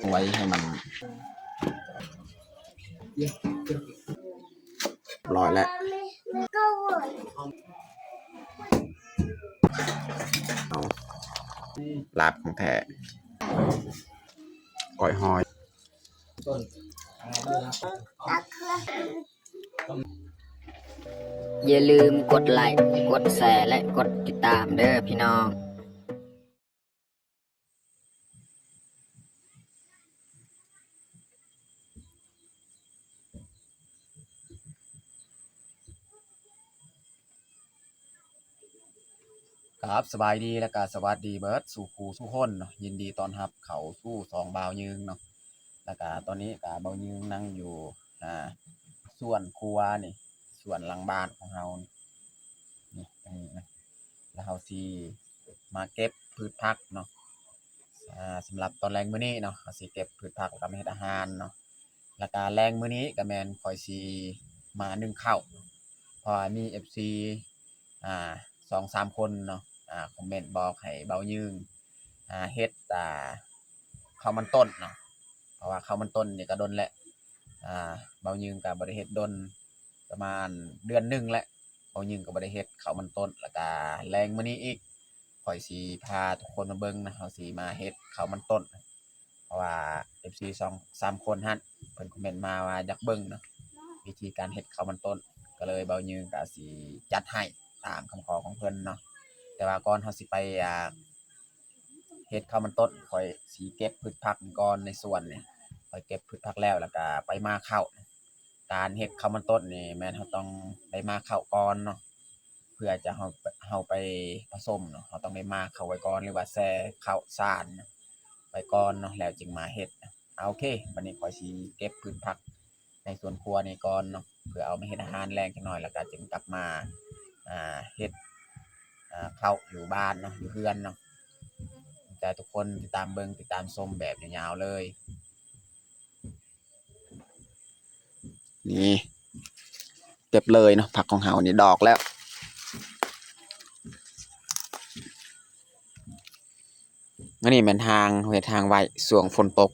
ไว้ให้มันลอยแล้วเอาลาบของแท้ก้อยหอยอย่าลืมกดไลค์กดแชร์และกดติดตามเด้อพี่น้องครับสบายดีและก็สวัสดีเบิร์ดสู่ครูสู่คนเนาะยินดีต้อนรับเขาสู่สองบ่าวยืงเนาะแล้วก็ตอนนี้ก็บ่าวยืงนั่งอยู่ส่วนครัวนี่ส่วนหลังบ้านของเรานี่ตรงนี้นะแล้วเราสิมาเก็บพืชผักเนาะสำหรับตอนแรงมื้อนี้เนาะเราสิเก็บพืชผักแล้วก็มาเฮ็ดอาหารเนาะแล้วก็แรงมื้อนี้ก็แม่นข้อยสิมานึ่งข้าวเพราะว่ามี FC อ่า2-3 คนเนาะคอมเมนต์บอกให้เบายืงเฮ็ดข้าวมันต้นเนาะเพราะว่าข้าวมันต้นนี่ก็ดนแหละเบายืงก็บ่ได้เฮ็ดดนประมาณเดือนหนึงแล้วเบายืงก็บ่ได้เฮ็ดข้าวมันต้นแล้วก็แรงมื้อนี้อีกข้อยสิพาทุกคนมาเบิ่งนะเฮาสิมาเฮ็ดข้าวมันต้นเพราะว่า FC 2-3 คนหั่นเพิ่นคอมเมนต์มาว่าอยากเบิ่งเนาะวิธีการเฮ็ดข้าวมันต้นก็เลยเบายืงก็สิจัดให้ตามคำขอของเพิ่นเนาะแต่ว่าก่อนเฮาสิไปเฮ็ดข้าวมันต้นข้อยสิเก็บพืชผักก่อนในสวนนี่ข้อยเก็บพืชผักแล้วก็ไปมาข้าวการเฮ็ดข้าวมันต้นนี่แม่นเฮาต้องได้มาข้าวก่อนเนาะเพื่อจะเฮาไปผสมเนาะเฮาต้องได้มาข้าวไว้ก่อนหรือว่าแช่ข้าวสารไว้ก่อนเนาะแล้วจึงมาเฮ็ดโอเคบัดนี้ข้อยสิเก็บพืชผักในสวนครัวนี่ก่อนเนาะเพื่อเอามาเฮ็ดอาหารแรงจักหน่อยแล้วก็จึงกลับมาเฮ็ดข้าวอยู่บ้านเนาะอยู่เรือนเนาะแต่ทุกคนติดตามเบิ่งติดตามชมแบบยาวๆเลยนี่เก็บเลยเนาะผักของเฮานี่ดอกแล้วอันนี้เป็นทางเฮ็ดทางไว้ช่วงฝนตก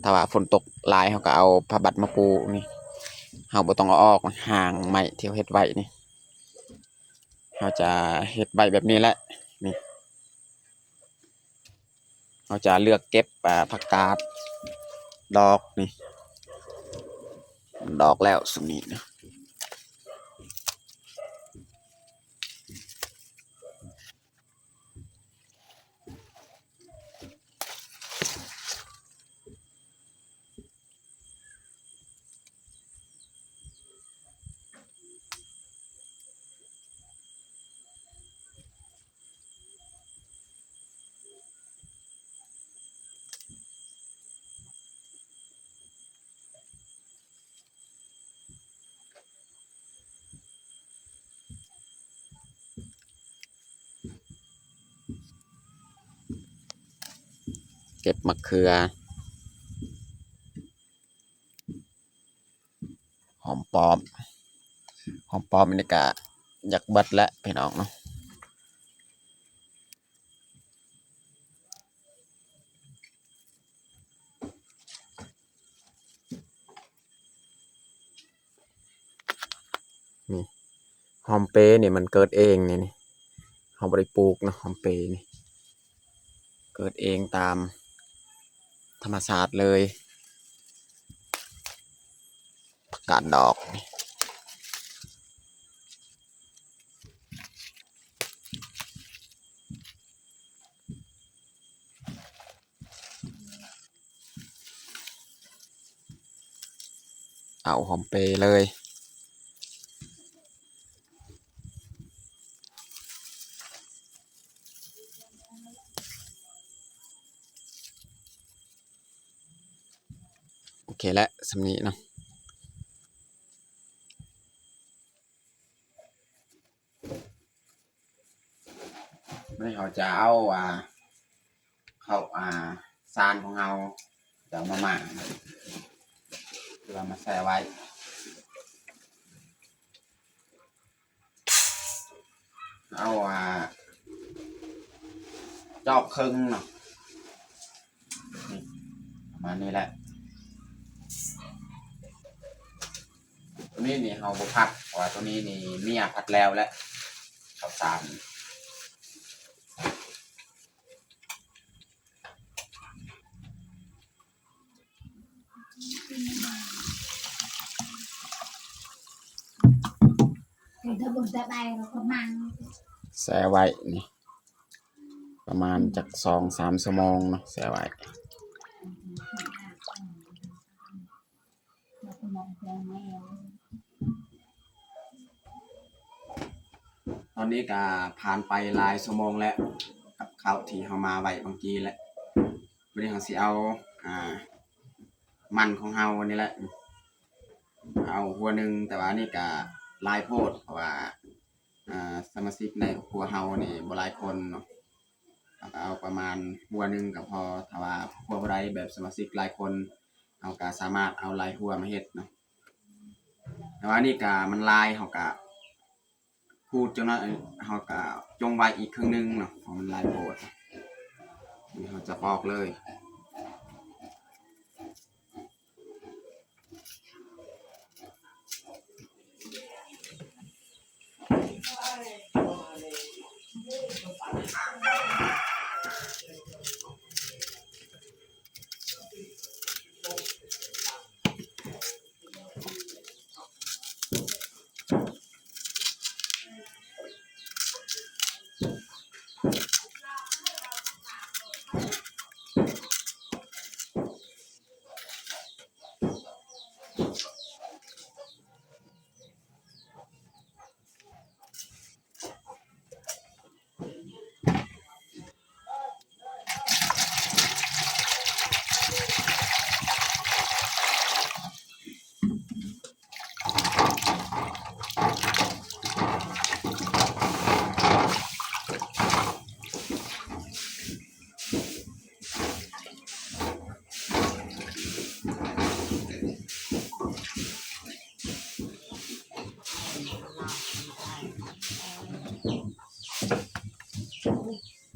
ถ้าว่าฝนตกหลายเฮาก็เอาผ้าบัดมาปูนี่เฮาบ่ต้องเอาออกห่างไม้ที่เฮ็ดไว้นี่เฮาจะเฮ็ดไว้แบบนี้แหละนี่เฮาจะเลือกเก็บผักกาดดอกนี่ดอกแล้วสุนี้นะเก็บมะเขือหอมปอมอันนี้ก็อยากเบิดแล้วพี่น้องเนาะนี่หอมเปรย์นี่มันเกิดเองนี่เฮาบ่ได้ปลูกนะหอมเปรย์นี่เกิดเองตามธรรมชาติเลยผักกาดดอกนี่เอาหอมเปรย์เลยโอเคแล้วสำนี้เนาะไม่เขาจะเอาเข้าซานของเราจะเอามาหมักเพื่อมาใส่ไว้เอาจอบครึ่งเนาะนี่ มาณนี้แหละตัวนี้นี่เฮาบ่พัดเพราะว่าตัวนี้นี่เมียพัดแล้วและข้าวสารแช่ไว้นี่ประมาณจาก2-3 ชั่วโมงเนาะแช่ไว้ตอนนี้ก็ผ่านไปหลายชั่วโมงแล้วกับข้าวที่เฮามาไว้บางทีแล้ววันนี้เฮาสิเอามันของเฮานี่แหละเอาหัวหนึ่งแต่ว่านี่ก็หลายโพดเพราะว่าสมาชิกในครอบครัวเฮานี่บ่หลายคนเนาะเอาประมาณหัวหนึ่งก็พอถ้าว่าครอบครัวบ่ได้แบบสมาชิกหลายคนเฮาก็สามารถเอาหลายหัวมาเฮ็ดเนาะแต่ว่านี่ก็มันลายเฮาก็พูดจังนั้นเฮาก็จงไว้อีกครึ่งนึงเนาะเพราะมันลายโพดนี่เฮาจะปอกเลย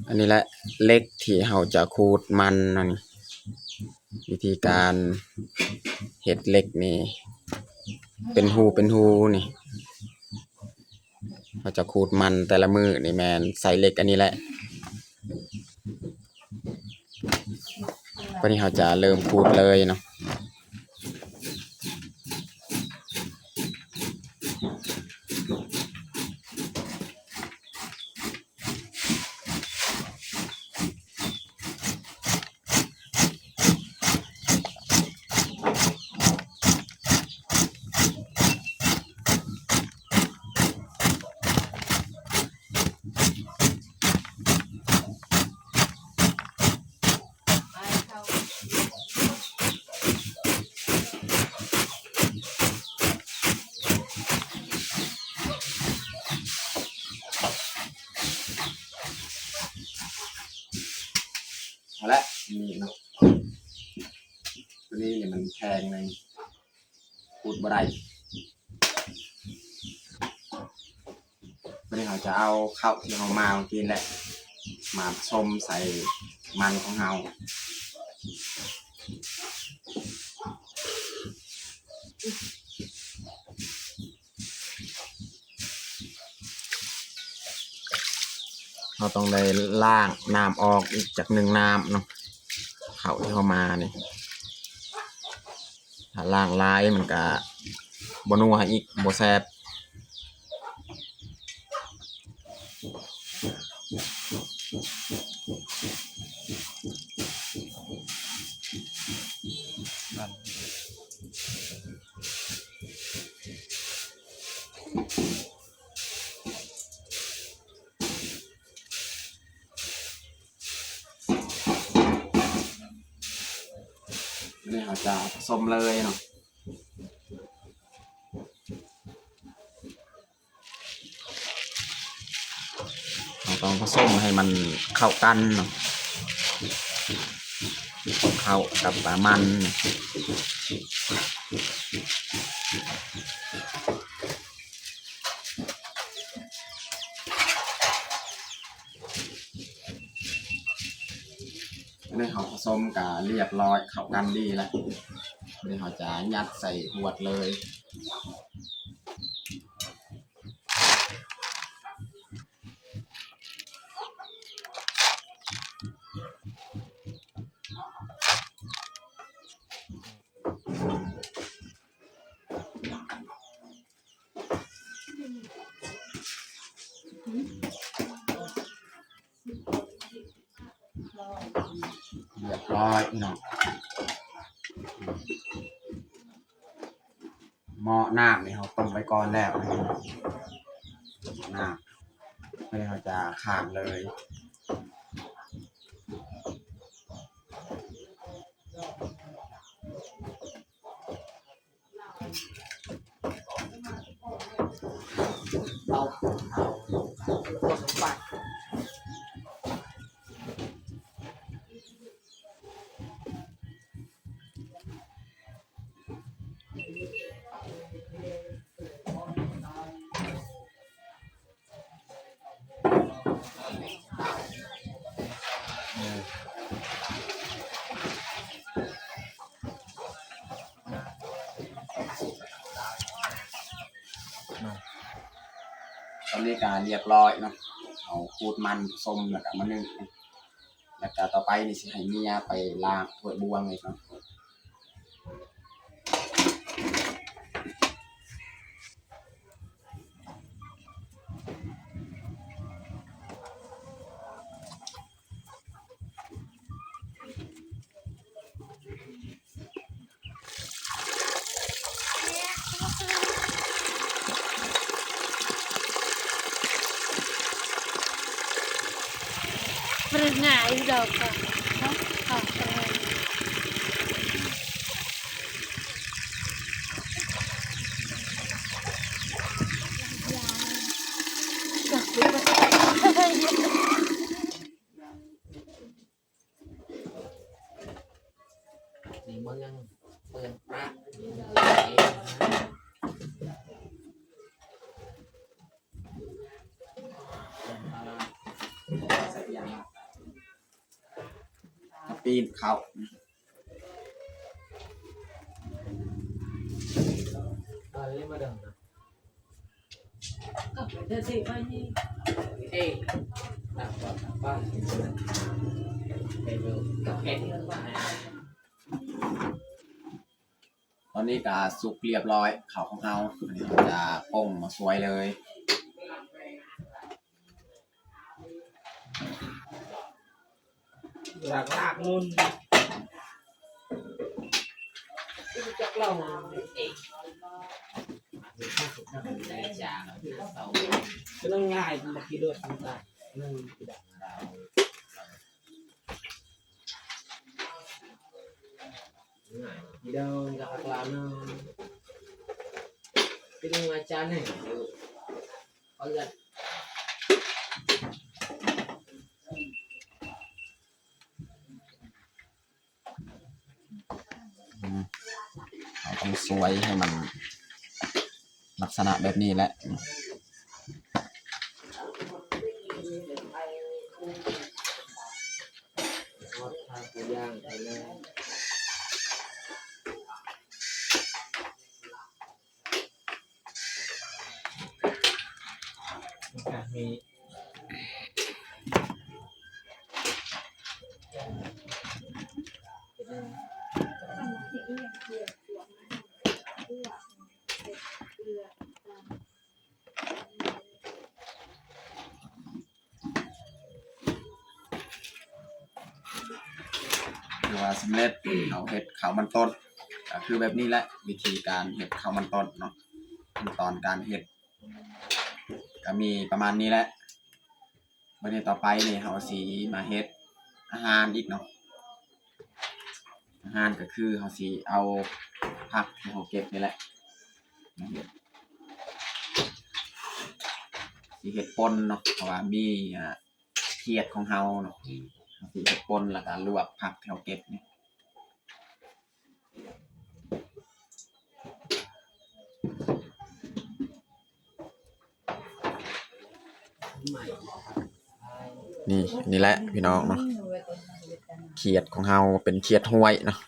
อันนี้แหละเหล็กที่เฮาจะขูดมันเนาะนี่วิธีการเฮ็ดเหล็กนี่เป็นหูนี่เราจะขูดมันแต่ละมือนี่แม่นใส่เหล็กอันนี้แหละวันนี้เราจะเริ่มขูดเลยเนาะเอาละนี่เนาะตัวนี้เนี่ยมันแพงเลยขูดบ่ได้วันนี้เราจะเอาข้าวที่เรามาเมื่อกี้แหละมาผสมใส่มันของเราเราต้องได้ล้างน้ำออกอีกจาก1 น้ำเนาะข้าวที่เรามานี่ถ้าล้างลายมันก็บ่นัวอีกบ่แซ่บนี่เราจะผสมเลยเนาะเราต้องผสมให้มันเข้ากันเนาะเข้ากับมัน ในเขาผสมกับเรียบร้อยเข้ากันดีแล้วเดี๋ยวเขาจะยัดใส่หวดเลยเรียบร้อยเนาะหม้อน้ำนี่เขาต้มไปก่อนแล้วน้ำไม่ได้เขาจะข้ามเลยตอนนี้การเรียบร้อยเนาะเอาขูดมันส้มแล้วก็มานึ่งแล้วก็ต่อไปนี่สิให้เมียไปล้างถ้วยบวงเลยเนาะBerenang dok. Oh, berenang. นี่มันยังเปิดปะปีนเขา เล่นมาเดิมนะ Để chị coi như เอ๊ะหนักกว่าบ้านไปดูกับเพชร ตอนนี้ก็สุกเรียบร้อยเขาของเราอันนี้เราจะป้งมาสวยเลย หลักลากมุนจักเราเอ๊ะก็ต้องง่ายมาคิดด้วยต่างๆนั่นคือดักเราง่ายที่เราจากลานาเป็นอาจารย์เนี่ยเขาจะ เราต้องสวยให้มันลักษณะแบบนี้แหละมี คือว่าสำเร็จเอาเห็ดเขามันต้นก็คือแบบนี้แหละวิธีการเห็ดเขามันต้นเนาะขั้นตอนการเห็ดก็มีประมาณนี้แหละวันนี้ต่อไปนี่เขาสีมาเห็ดอาหารอีกเนาะอาหารก็คือเขาสีเอาผักที่เขาเก็บนี่แหละมาเห็ดสีเห็ดป่นเนาะเพราะว่ามีเขียดของเขาเนาะสีเห็ดป่นแล้วก็ลวกผักที่เขาเก็บนี่นี่แหละพี่น้องเนาะ เขียดของเฮาเป็นเขียดห้วยเนาะ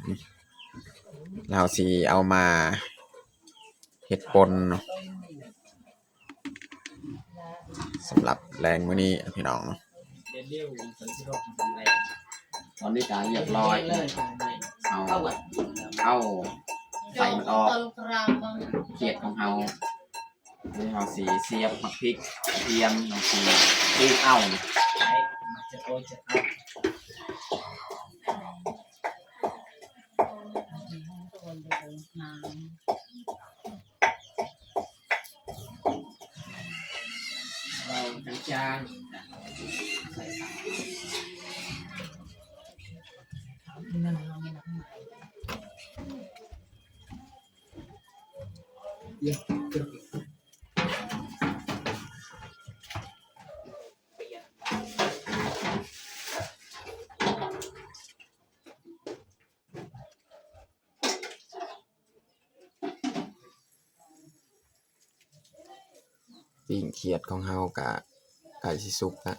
เราสิเอามาเฮ็ดป่นเนาะสำหรับแรงมื้อนี้พี่น้องเนาะตอนนี้ก็เรียบร้อยเอาใส่มันออกเขียดของเฮานี่เฮาสิเสียบผักพริกกระเทียมเฮาสิรีบเอาเราทั้งจานใส่ผักเยอะเกินปิ้งเขียดของเฮากะไก่สิสุกละ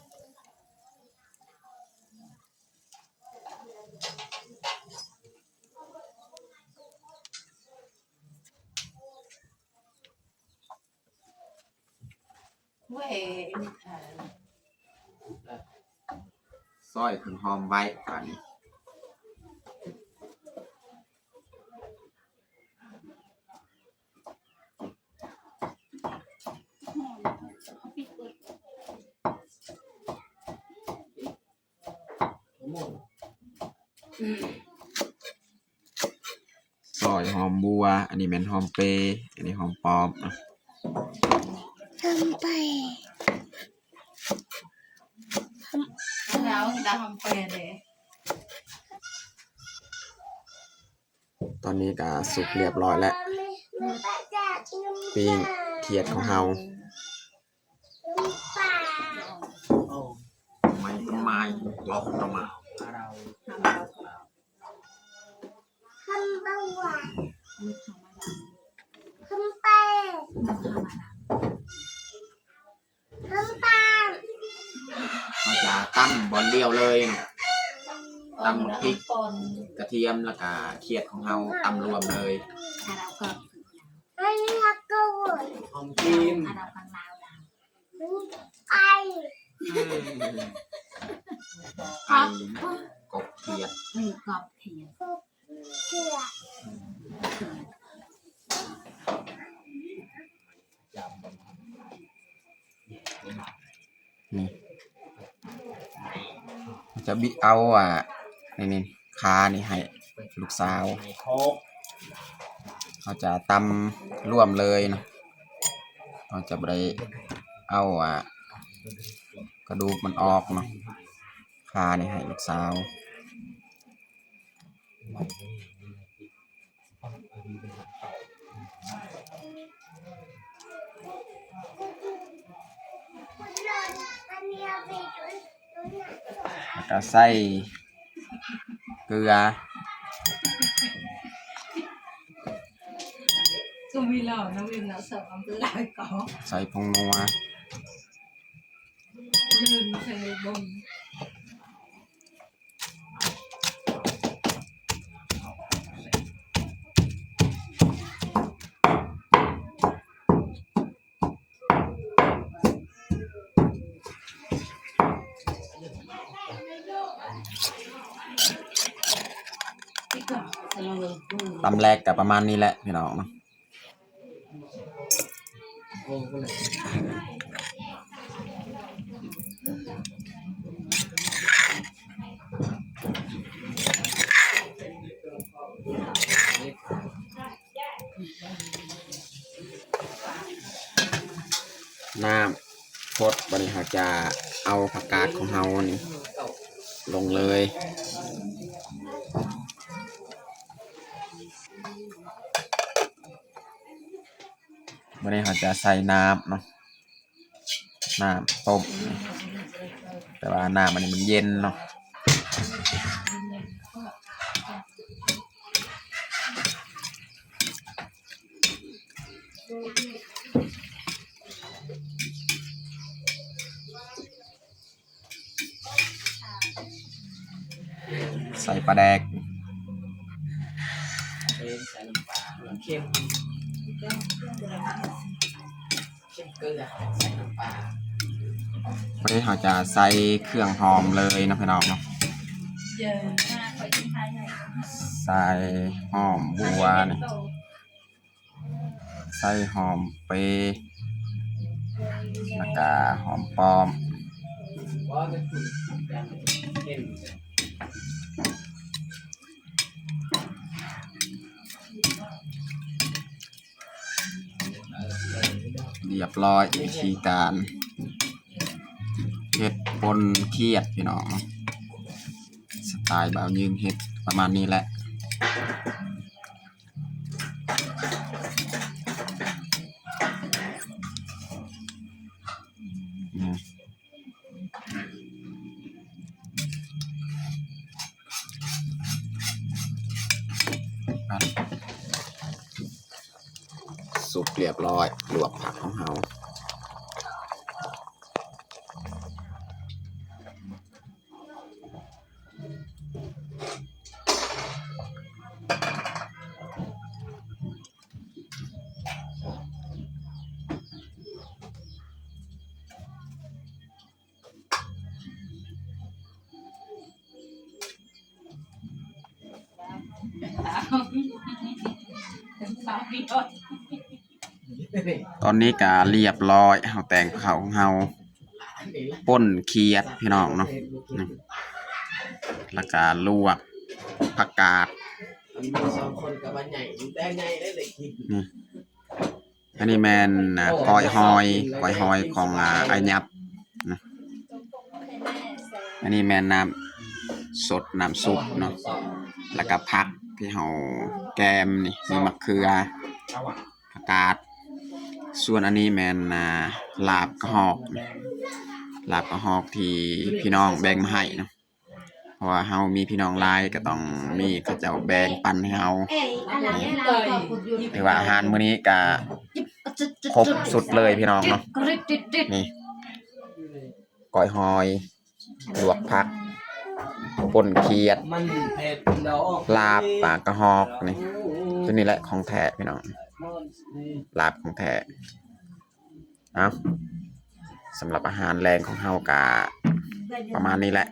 ซอยถึงหอมไว้ก่อนซอยหอมบัวอันนี้แม่นหอมเปรย์อันนี้หอมปลอมนะทำไปแล้วจะทำไปเลย ตอนนี้ก็สุกเรียบร้อยแล้วปิ้งเขียดของเฮาไม่ต้นไม้ล็อกลงมาเราทำบ้างวะทำไปทำตาม เราจะตั้มบอลเดียวเลยตั้มพริกกระเทียมแล้วก็เขียดของเฮาตั้มรวมเลยให้ฮักกูหอมกิมไอไก่กบเขียดกบเขียดเขียดนี่จะบิเอานี่ขานี่ให้ลูกสาวเขาจะตำร่วมเลยเนาะเขาจะไปเอากระดูกมันออกเนาะขานี่ให้ลูกสาวก็ใส่เกลือก็มีเหล่าน้ำวินแล้วเสิร์ฟน้ำปลาก่อนใส่ผงนัวลืมใส่บนตำแรกกับประมาณนี้แหละพี่น้องเนาะน้ำพดบริหารจะเอาผักกาดของเฮานี่ลงเลยวันนี้เขาจะใส่น้ำเนาะน้ำต้มแต่ว่าน้ำมันเย็นเนาะใส่ ส่ปลาแดก เป็นใส่น้ำปลาเข้มเกลือใส่น้ำปลา วันนี้เราจะใส่เครื่องหอมเลยนะพี่น้องเนาะใส่หอมบัวนี่ใส่หอมเปรย์แล้วก็หอมปลอม ว่าจะขุ่นอย่างเข้ม เรียบร้อยวิธีการเฮ็ดปนเครียดพี่น้องสไตล์บ่าวยืนเฮ็ดประมาณนี้แหละสุกเรียบร้อยลวกผักของเราตอนนี้ก็เรียบร้อยเฮาแต่งข้าวของเฮาป่นเขียดพี่น้องเนาะแล้วก็ลวกผักกาด มีสองคนกับวันใหญ่ได้ไงได้เลยกิน นี่อันนี้แม่นก้อยหอยของไอ้ยับนะอันนี้แม่นน้ำสดน้ำซุปเนาะแล้วก็ผักที่เฮาแกมนี่มีมะเขือผักกาดส่วนอันนี้แม่นลาบกระหอกที่พี่น้องแบ่งมาให้เนาะเพราะว่าเฮามีพี่น้องหลายก็ต้องมีเขาเจ้าแบ่งปันให้เฮาถือว่าอาหารมื้อนี้ก็ครบสุดเลยพี่น้องเนาะนี่ก้อยหอยลวกผักป่นเขียด มันเผ็ดดอก ลาบปลากระหอกนี่ตัวนี้แหละของแท้พี่น้องลาบของแท้เอาสำหรับอาหารแรงของเฮากะประมาณนี้แหละ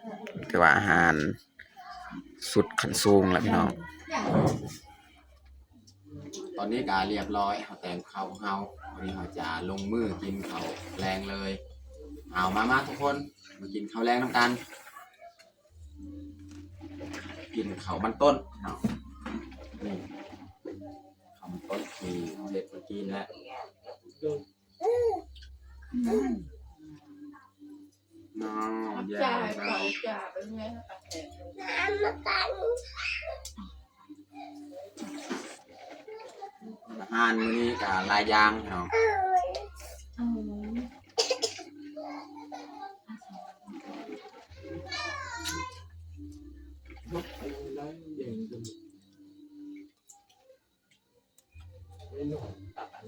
คือว่าอาหารสุดขั้นสูงแล้วพี่น้องตอนนี้กาเรียบร้อยเฮาแต่งข้าวของเฮาวันนี้เฮาจะลงมือกินข้าวแรงเลยเอามาทุกคนมากินข้าวแรงน้ำกันกินข้าวมันต้นเอานี่ข้าวมันต้นที่เด็ดมากินแล้วน้องแย่อาหารมื้อนี้ก็หลายอย่างพี่น้อง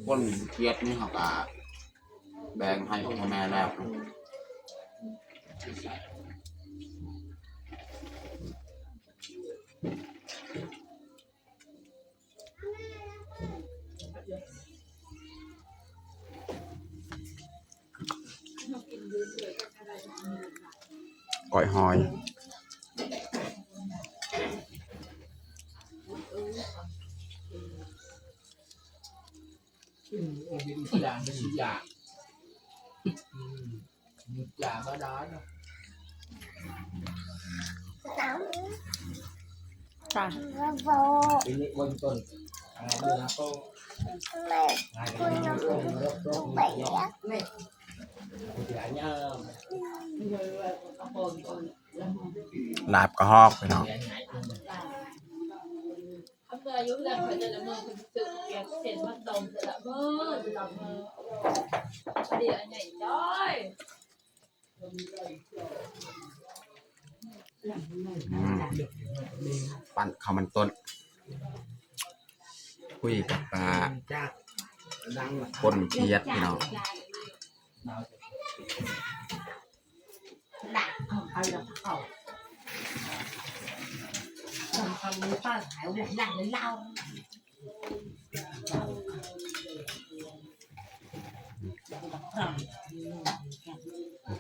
คนเครียดนี่เขาก็แบ่งให้พ่อแม่แล้วก้อยหอยเป็นทุกอย่างเป็นทุกอย่างอย่ามาด้านนะปีนี้วันต้นเดือนก็ลาบกระหอกพี่น้อง อายุแล้วเขาจะละเมอคือสึกเปียกเส้นมันตมจะละเมอจะละเมอเดี๋ยวใหญ่จ้อยปั่นข้าวมันต้นคุยกับปลาป่นเขียดพี่น้อง ำมือป้าขายหมดหลังเลยเรา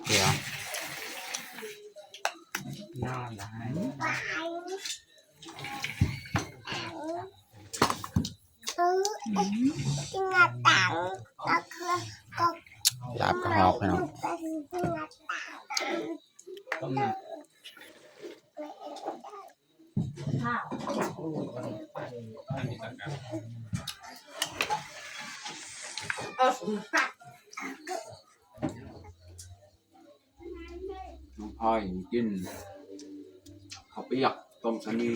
เดี๋ยวน อนหลาย หลับก็หอกพี่น้อง ต้มน้ ข้าว น้องพลอยกินข้าวเปียกต้มชะนี